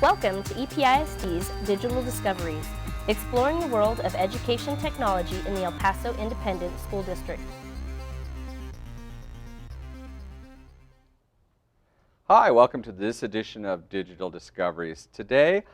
Welcome to EPISD's Digital Discoveries, exploring the world of education technology in the El Paso Independent School District. Hi, welcome to this edition of Digital Discoveries. Today,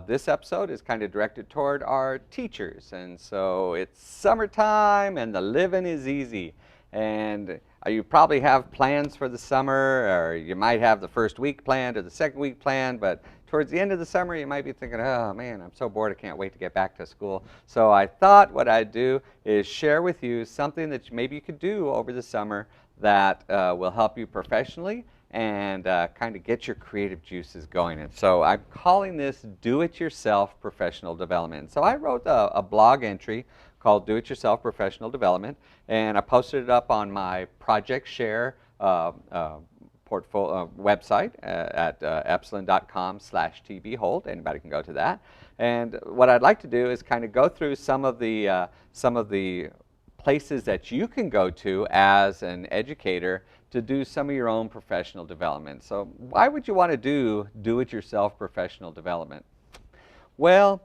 this episode is kind of directed toward our teachers, and so it's summertime and the living is easy. And you probably have plans for the summer, or you might have the first week planned or the second week planned, but towards the end of the summer you might be thinking, oh man, I'm so bored, I can't wait to get back to school. So I thought what I'd do is share with you something that maybe you could do over the summer that will help you professionally and kind of get your creative juices going. And so I'm calling this Do-It-Yourself Professional Development. So I wrote a blog entry called Do-It-Yourself Professional Development, and I posted it up on my Project Share website at epsilon.com/tbhold. Anybody can go to that. And what I'd like to do is kind of go through some of the places that you can go to as an educator to do some of your own professional development. So why would you want to do it yourself professional development? Well,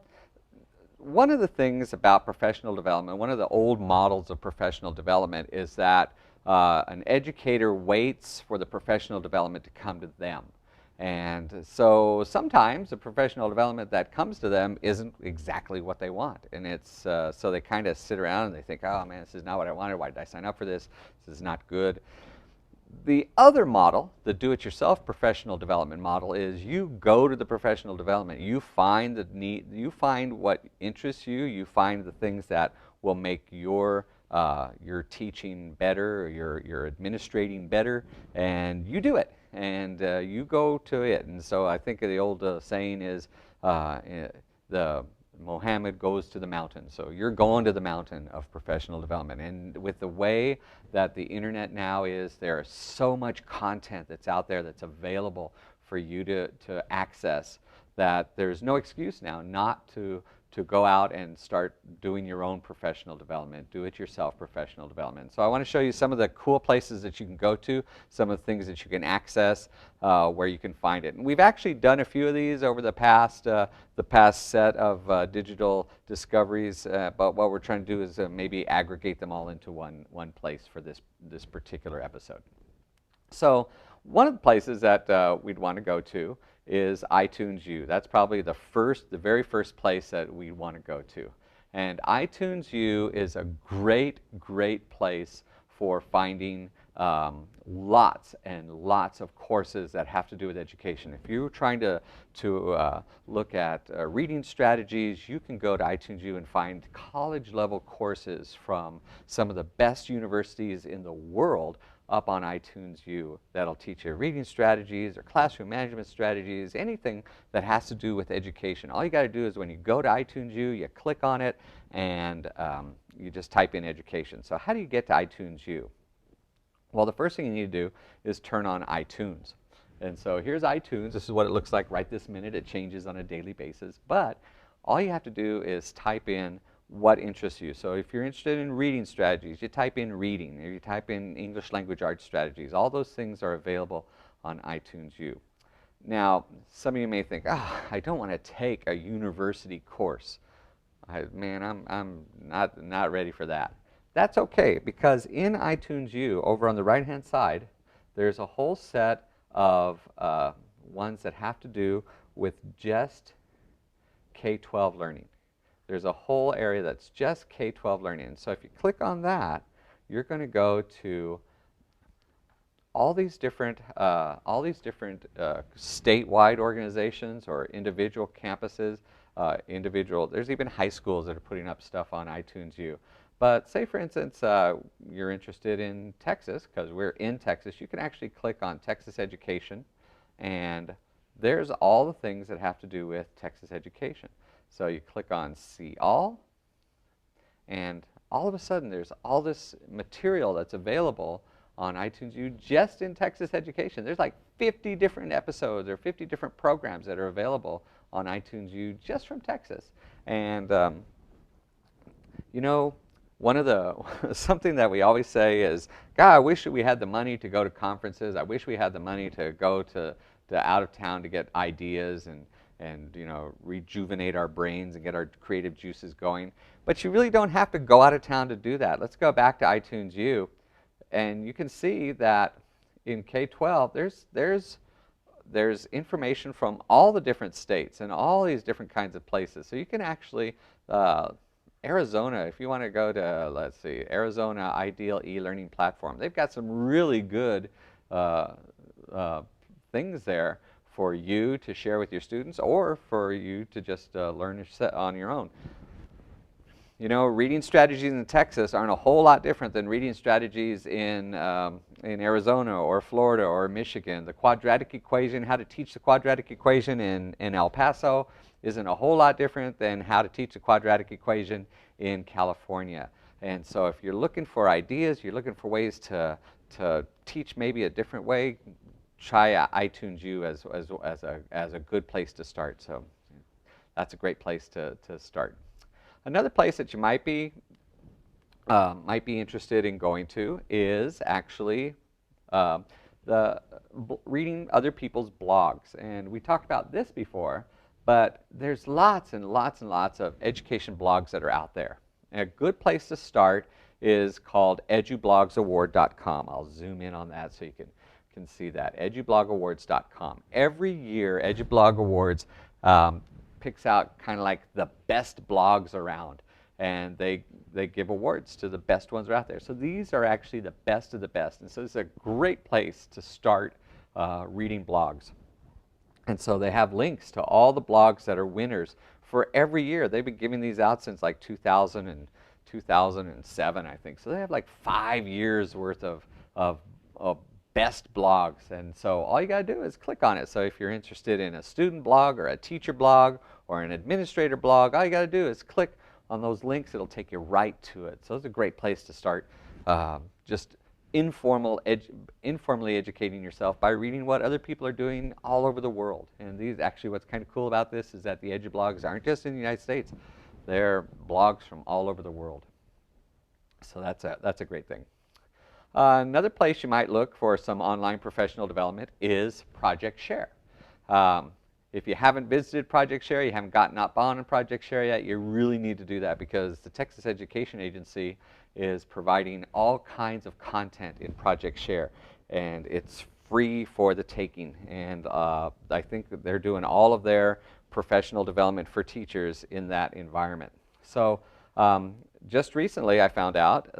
one of the things about professional development, one of the old models of professional development is that an educator waits for the professional development to come to them. And so sometimes the professional development that comes to them isn't exactly what they want. And it's so they kind of sit around and they think, oh man, this is not what I wanted. Why did I sign up for this? This is not good. The other model, the do-it-yourself professional development model, is you go to the professional development. You find the need, you find what interests you, you find the things that will make your teaching better, or your administrating better, and you do it. And you go to it. And so I think the old saying is the Mohammed goes to the mountain. So you're going to the mountain of professional development. And with the way that the internet now is, there's so much content that's out there that's available for you to access that there's no excuse now not to go out and start doing your own professional development, do-it-yourself professional development. So I want to show you some of the cool places that you can go to, some of the things that you can access, where you can find it. And we've actually done a few of these over the past set of digital discoveries, but what we're trying to do is maybe aggregate them all into one place for this particular episode. So one of the places that we'd want to go to is iTunes U. That's probably the very first place that we want to go to. And iTunes U is a great place for finding lots and lots of courses that have to do with education. If you're trying to look at reading strategies, you can go to iTunes U and find college level courses from some of the best universities in the world up on iTunes U that'll teach you reading strategies or classroom management strategies, anything that has to do with education. All you got to do is when you go to iTunes U, you click on it and you just type in education. So how do you get to iTunes U? Well, the first thing you need to do is turn on iTunes. And so here's iTunes. This is what it looks like right this minute. It changes on a daily basis. But all you have to do is type in what interests you. So if you're interested in reading strategies, you type in reading, or you type in English language arts strategies. All those things are available on iTunes U. Now, some of you may think, I don't want to take a university course. I'm not ready for that. That's okay, because in iTunes U, over on the right-hand side, there's a whole set of ones that have to do with just K-12 learning. There's a whole area that's just K-12 learning. And so if you click on that, you're going to go to all these different statewide organizations or individual campuses, there's even high schools that are putting up stuff on iTunes U. But say, for instance, you're interested in Texas, because we're in Texas, you can actually click on Texas Education, and there's all the things that have to do with Texas education. So you click on See All, and all of a sudden there's all this material that's available on iTunes U just in Texas education. There's like 50 different episodes or 50 different programs that are available on iTunes U just from Texas. And you know, something that we always say is, God, I wish we had the money to go to conferences. I wish we had the money to go to out of town to get ideas and rejuvenate our brains and get our creative juices going. But you really don't have to go out of town to do that. Let's go back to iTunes U, and you can see that in K-12 there's information from all the different states and all these different kinds of places. So you can actually Arizona, if you want to go to, let's see, Arizona Ideal E-Learning Platform, they've got some really good things there for you to share with your students or for you to just learn on your own. Reading strategies in Texas aren't a whole lot different than reading strategies in Arizona or Florida or Michigan. The quadratic equation, how to teach the quadratic equation in El Paso isn't a whole lot different than how to teach the quadratic equation in California. And so if you're looking for ideas, you're looking for ways to teach maybe a different way, try iTunes U as a good place to start. So that's a great place to start. Another place that you might be interested in going to is actually reading other people's blogs. And we talked about this before, but there's lots and lots and lots of education blogs that are out there. And a good place to start is called edublogsaward.com. I'll zoom in on that so you can see that, edublogawards.com. Every year, EduBlog Awards picks out kind of like the best blogs around, and they give awards to the best ones that are out there. So these are actually the best of the best, and so it's a great place to start reading blogs. And so they have links to all the blogs that are winners for every year. They've been giving these out since like 2000 and 2007, I think. So they have like 5 years worth of best blogs. And so all you got to do is click on it. So if you're interested in a student blog or a teacher blog or an administrator blog, all you got to do is click on those links. It'll take you right to it. So it's a great place to start just informally educating yourself by reading what other people are doing all over the world. And these actually, what's kind of cool about this is that the EduBlogs aren't just in the United States. They're blogs from all over the world. So that's a great thing. Another place you might look for some online professional development is Project Share. If you haven't visited Project Share, you haven't gotten up on Project Share yet, you really need to do that because the Texas Education Agency is providing all kinds of content in Project Share, and it's free for the taking. And I think that they're doing all of their professional development for teachers in that environment. So just recently I found out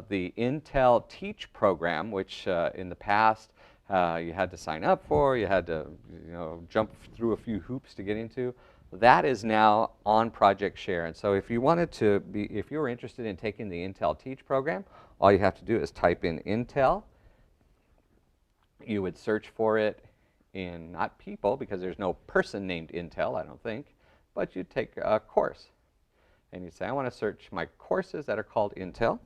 the Intel Teach program, which in the past you had to sign up for, you had to jump through a few hoops to get into, that is now on Project Share. And so if you wanted to be, if you were interested in taking the Intel Teach program, all you have to do is type in Intel. You would search for it in, not people, because there's no person named Intel, I don't think, but you'd take a course. And you'd say, I want to search my courses that are called Intel.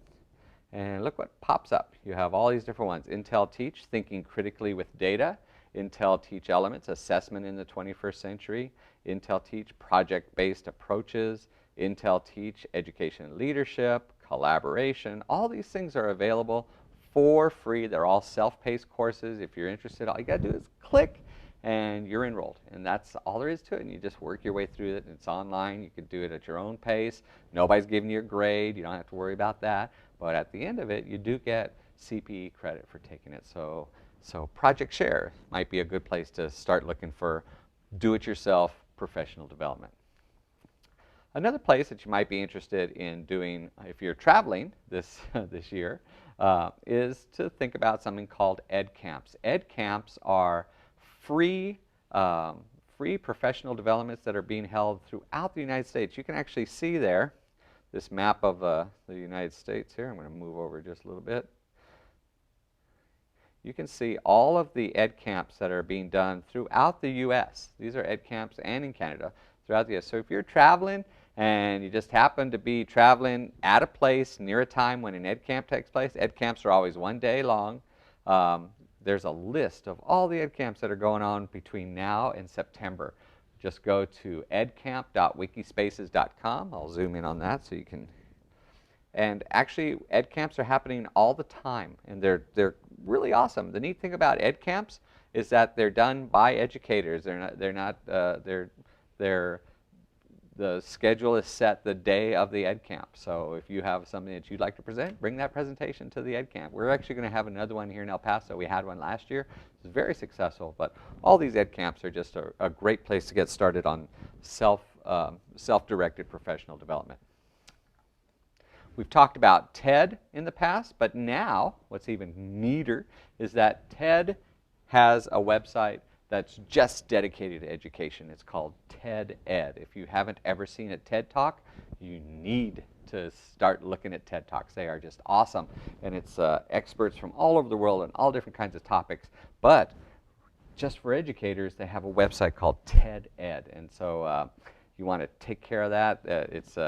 And look what pops up. You have all these different ones. Intel Teach, Thinking Critically with Data. Intel Teach Elements, Assessment in the 21st Century. Intel Teach, Project-Based Approaches. Intel Teach, Education and Leadership, Collaboration. All these things are available for free. They're all self-paced courses. If you're interested, all you got to do is click and you're enrolled. And that's all there is to it. And you just work your way through it. It's online. You can do it at your own pace. Nobody's giving you a grade. You don't have to worry about that. But at the end of it, you do get CPE credit for taking it. So Project Share might be a good place to start looking for do-it-yourself professional development. Another place that you might be interested in doing if you're traveling this year is to think about something called Ed Camps. Ed Camps are free professional developments that are being held throughout the United States. You can actually see there this map of the United States here. I'm going to move over just a little bit. You can see all of the Ed Camps that are being done throughout the U.S. These are Ed Camps and in Canada throughout the U.S. So if you're traveling and you just happen to be traveling at a place near a time when an Ed Camp takes place, Ed Camps are always one day long. There's a list of all the Ed Camps that are going on between now and September. Just go to edcamp.wikispaces.com. I'll zoom in on that so you can. And actually, Ed Camps are happening all the time, and they're really awesome. The neat thing about Ed Camps is that they're done by educators. They're the schedule is set the day of the Ed Camp. So if you have something that you'd like to present, bring that presentation to the Ed Camp. We're actually going to have another one here in El Paso. We had one last year. It was very successful. But all these Ed Camps are just a great place to get started on self-directed professional development. We've talked about TED in the past, but now what's even neater is that TED has a website that's just dedicated to education. It's called TED Ed. If you haven't ever seen a TED Talk, you need to start looking at TED Talks. They are just awesome. And it's experts from all over the world on all different kinds of topics. But just for educators, they have a website called TED Ed. And so you want to take care of that. It's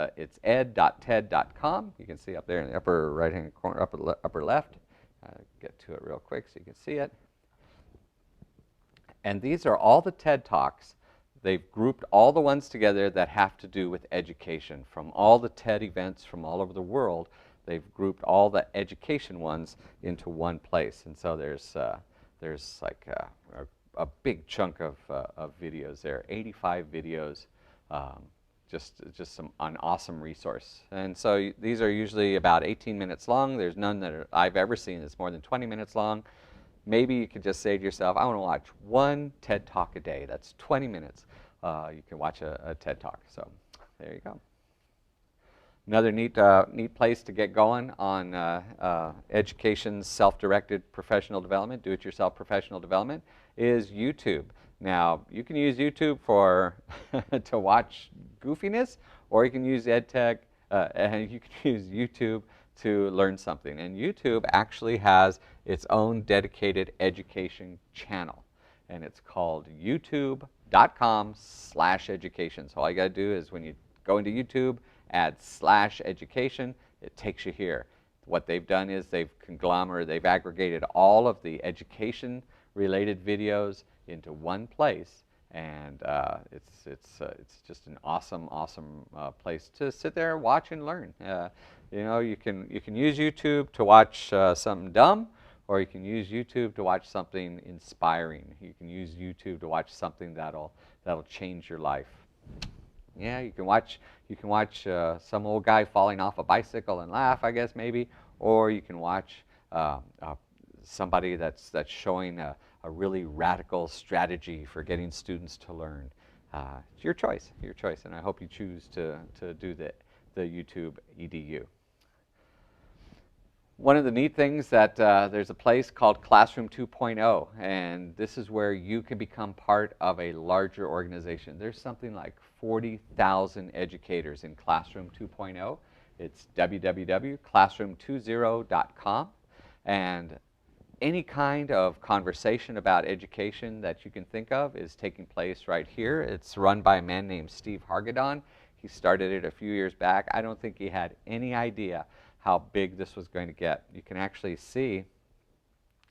ed.ted.com. You can see up there in the upper right-hand corner, upper left. Get to it real quick so you can see it. And these are all the TED Talks. They've grouped all the ones together that have to do with education. From all the TED events from all over the world, they've grouped all the education ones into one place. And so there's like a big chunk of videos there, 85 videos, just an awesome resource. And so these are usually about 18 minutes long. There's none that I've ever seen that's more than 20 minutes long. Maybe you could just say to yourself, I want to watch one TED Talk a day. That's 20 minutes. You can watch a TED Talk. So there you go. Another neat place to get going on education, self-directed professional development, do-it-yourself professional development is YouTube. Now, you can use YouTube for to watch goofiness, or you can use EdTech, and you can use YouTube to learn something. And YouTube actually has its own dedicated education channel, and it's called youtube.com/education. So all you got to do is when you go into YouTube, add /education, it takes you here. What they've done is they've aggregated all of the education related videos into one place, and it's just an awesome place to sit there, watch, and learn. You know, you can use YouTube to watch something dumb, or you can use YouTube to watch something inspiring. You can use YouTube to watch something that'll change your life. Yeah, you can watch some old guy falling off a bicycle and laugh, I guess, maybe, or you can watch somebody that's showing a really radical strategy for getting students to learn. It's your choice, and I hope you choose to do the YouTube EDU. One of the neat things that there's a place called Classroom 2.0, and this is where you can become part of a larger organization. There's something like 40,000 educators in Classroom 2.0. It's www.classroom20.com, and any kind of conversation about education that you can think of is taking place right here. It's run by a man named Steve Hargadon. He started it a few years back. I don't think he had any idea how big this was going to get. You can actually see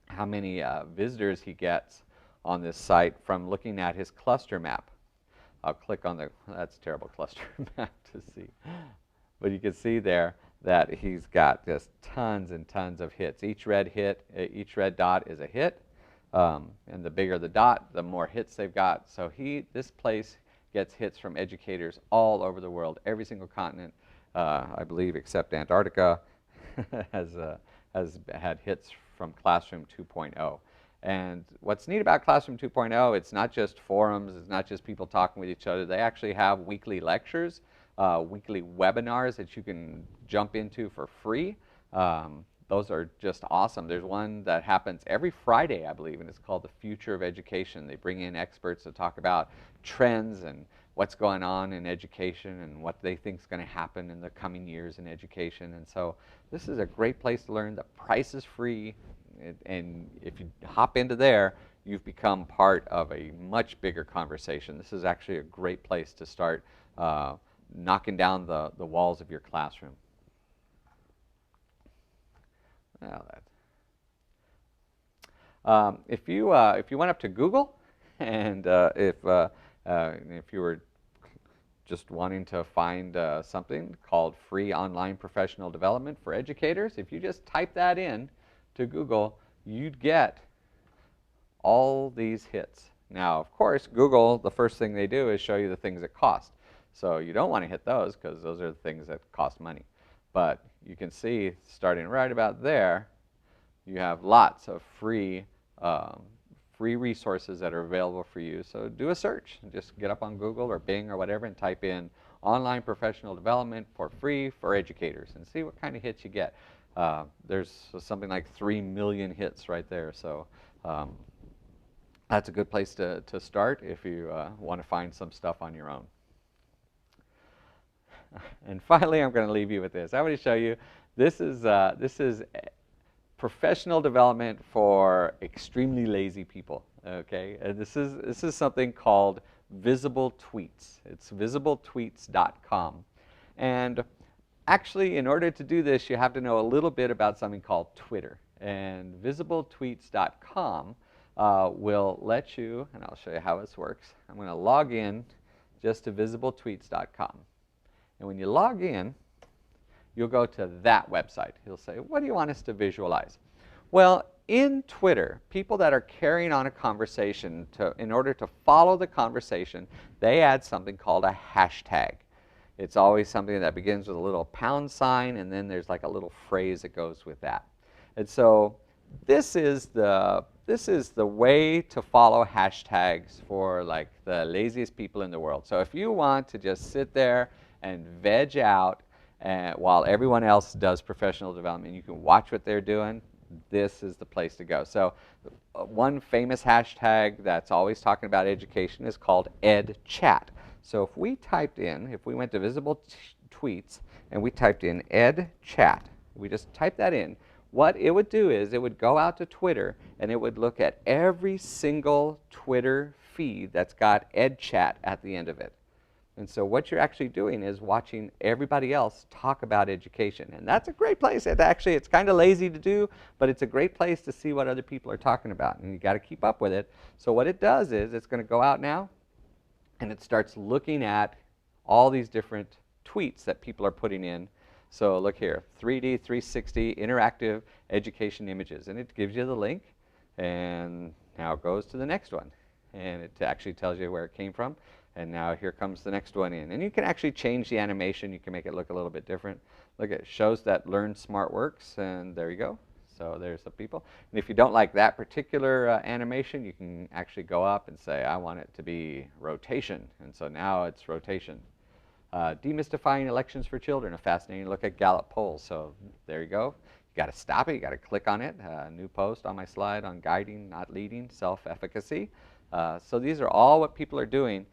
how many visitors he gets on this site from looking at his cluster map. I'll click on that's a terrible cluster map to see. But you can see there that he's got just tons and tons of hits. Each red dot is a hit, and the bigger the dot, the more hits they've got. So this place gets hits from educators all over the world, every single continent, I believe, except Antarctica, has had hits from Classroom 2.0. And what's neat about Classroom 2.0, it's not just forums, it's not just people talking with each other. They actually have weekly lectures, weekly webinars that you can jump into for free. Those are just awesome. There's one that happens every Friday, I believe, and it's called The Future of Education. They bring in experts to talk about trends and what's going on in education and what they think is going to happen in the coming years in education. And so this is a great place to learn. The price is free, and if you hop into there, you've become part of a much bigger conversation. This is actually a great place to start knocking down the walls of your classroom. Well, if you went up to Google, and if you were just wanting to find something called free online professional development for educators, if you just type that in to Google, you'd get all these hits. Now, of course, Google, the first thing they do is show you the things that cost. So you don't want to hit those because those are the things that cost money. But you can see, starting right about there, you have lots of free resources that are available for you. So do a search. Just get up on Google or Bing or whatever and type in online professional development for free for educators and see what kind of hits you get. There's something like 3 million hits right there. So that's a good place to start if you want to find some stuff on your own. And finally, I'm going to leave you with this. I want to show you, this is professional development for extremely lazy people. Okay, and this is something called Visible Tweets. It's visibletweets.com. And actually, in order to do this, you have to know a little bit about something called Twitter. And visibletweets.com will let you, and I'll show you how this works. I'm going to log in just to visibletweets.com. And when you log in, you'll go to that website. You'll say, what do you want us to visualize? Well, in Twitter, people that are carrying on a conversation, in order to follow the conversation, they add something called a hashtag. It's always something that begins with a little pound sign, and then there's like a little phrase that goes with that. And so this is the way to follow hashtags for like the laziest people in the world. So if you want to just sit there and veg out while everyone else does professional development, you can watch what they're doing, this is the place to go. So one famous hashtag that's always talking about education is called EdChat. So if we went to Visible Tweets and we typed in EdChat, we just type that in, what it would do is it would go out to Twitter and it would look at every single Twitter feed that's got EdChat at the end of it. And so what you're actually doing is watching everybody else talk about education. And that's a great place. It's kind of lazy to do, but it's a great place to see what other people are talking about. And you got to keep up with it. So what it does is it's going to go out now and it starts looking at all these different tweets that people are putting in. So look here, 3D, 360, interactive education images. And it gives you the link. And now it goes to the next one. And it actually tells you where it came from. And now here comes the next one in. And you can actually change the animation. You can make it look a little bit different. Look, it shows that Learn Smart works, and there you go. So there's the people. And if you don't like that particular animation, you can actually go up and say, I want it to be rotation. And so now it's rotation. Demystifying elections for children, a fascinating look at Gallup polls. So there you go. You got to stop it. You got to click on it. New post on my slide on guiding, not leading, self-efficacy. So these are all what people are doing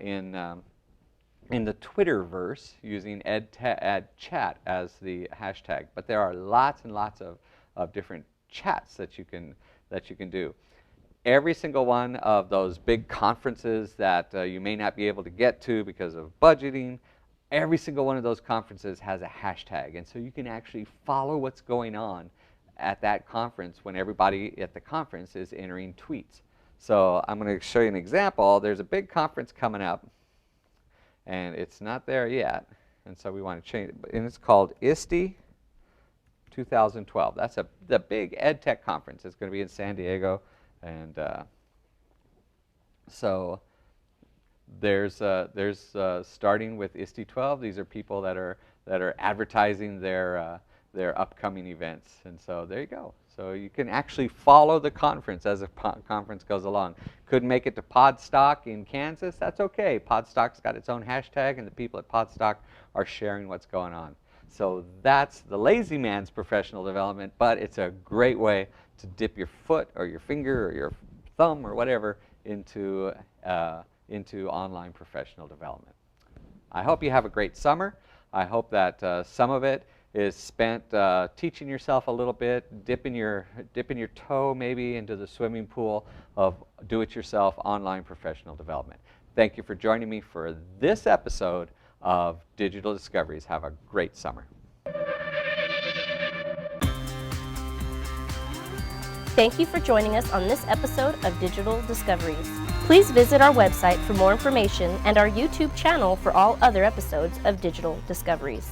in the Twitterverse using EdChat as the hashtag. But there are lots and lots of different chats that you can do. Every single one of those big conferences that you may not be able to get to because of budgeting, every single one of those conferences has a hashtag. And so you can actually follow what's going on at that conference when everybody at the conference is entering tweets. So I'm going to show you an example. There's a big conference coming up, and it's not there yet. And so we want to change it. And it's called ISTE 2012. That's the big EdTech conference. It's going to be in San Diego. And so there's starting with ISTE 12. These are people that are advertising their upcoming events. And so there you go. So you can actually follow the conference as the conference goes along. Couldn't make it to Podstock in Kansas? That's okay. Podstock's got its own hashtag, and the people at Podstock are sharing what's going on. So that's the lazy man's professional development, but it's a great way to dip your foot or your finger or your thumb or whatever into online professional development. I hope you have a great summer. I hope that some of it is spent teaching yourself a little bit, dipping your toe maybe into the swimming pool of do-it-yourself online professional development. Thank you for joining me for this episode of Digital Discoveries. Have a great summer. Thank you for joining us on this episode of Digital Discoveries. Please visit our website for more information and our YouTube channel for all other episodes of Digital Discoveries.